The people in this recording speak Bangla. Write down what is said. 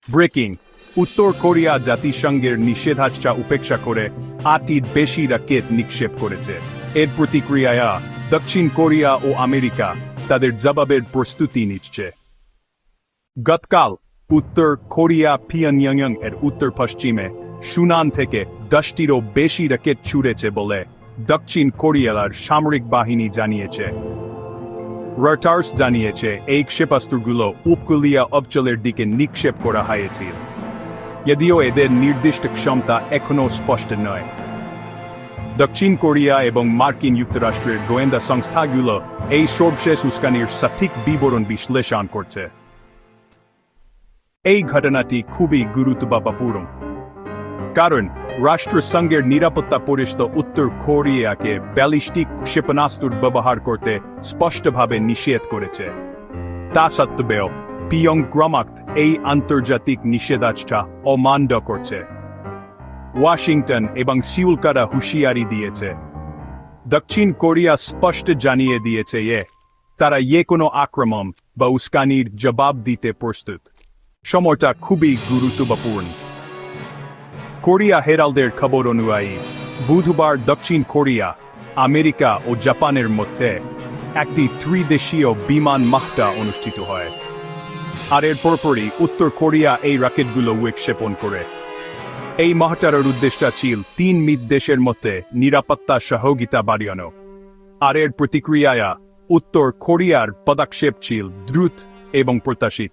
ব্রেকিং, উত্তর কোরিয়া জাতিসংঘের নিষেধাজ্ঞা উপেক্ষা করে ৮টির বেশি রকেট নিক্ষেপ করেছে। এর প্রতিক্রিয়ায় দক্ষিণ কোরিয়া ও আমেরিকা তাদের জবাবের প্রস্তুতি নিচ্ছে। গতকাল উত্তর কোরিয়া পিয়ংইয়ং এর উত্তর পশ্চিমে সুনান থেকে 10টিরও বেশি রকেট ছুড়েছে বলে দক্ষিণ কোরিয়ার সামরিক বাহিনী জানিয়েছে। রয়টার্স জানিয়েছে এই ক্ষেপণাস্ত্রগুলো উপকূলীয় অঞ্চলের দিকে নিক্ষেপ করা হয়েছিল, যদিও এদের নির্দিষ্ট ক্ষমতা এখনও স্পষ্ট নয়। দক্ষিণ কোরিয়া এবং মার্কিন যুক্তরাষ্ট্রের গোয়েন্দা সংস্থাগুলো এই সর্বশেষ উস্কানির সঠিক বিবরণ বিশ্লেষণ করছে। এই ঘটনাটি খুবই গুরুত্বপূর্ণ, কারণ রাষ্ট্রসংঘের নিরাপত্তা পরিষদ উত্তর কোরিয়াকে ব্যালিস্টিক ক্ষেপণাস্ত্র ব্যবহার করতে স্পষ্টভাবে নিষেধ করেছে। তা সত্ত্বেও পিয়ংইয়ং এই আন্তর্জাতিক নিষেধাজ্ঞা অমান্য করছে। ওয়াশিংটন এবং সিউল করা হুঁশিয়ারি দিয়েছে। দক্ষিণ কোরিয়া স্পষ্ট জানিয়ে দিয়েছে তারা কোনো আক্রমণ বা উস্কানির জবাব দিতে প্রস্তুত। সময়টা খুবই গুরুত্বপূর্ণ। কোরিয়া হেরাল্ডের খবর অনুযায়ী বুধবার দক্ষিণ কোরিয়া, আমেরিকা ও জাপানের মধ্যে একটি ত্রিদেশীয় বিমান মহড়া অনুষ্ঠিত হয়। আর এর পরপরই উত্তর কোরিয়া এই রকেটগুলো উৎক্ষেপণ করে। এই মহড়ার উদ্দেশ্য ছিল 3 দেশের মধ্যে নিরাপত্তা সহযোগিতা বাড়ানো। আর এর প্রতিক্রিয়ায় উত্তর কোরিয়ার পদক্ষেপ ছিল দ্রুত এবং প্রত্যাশিত।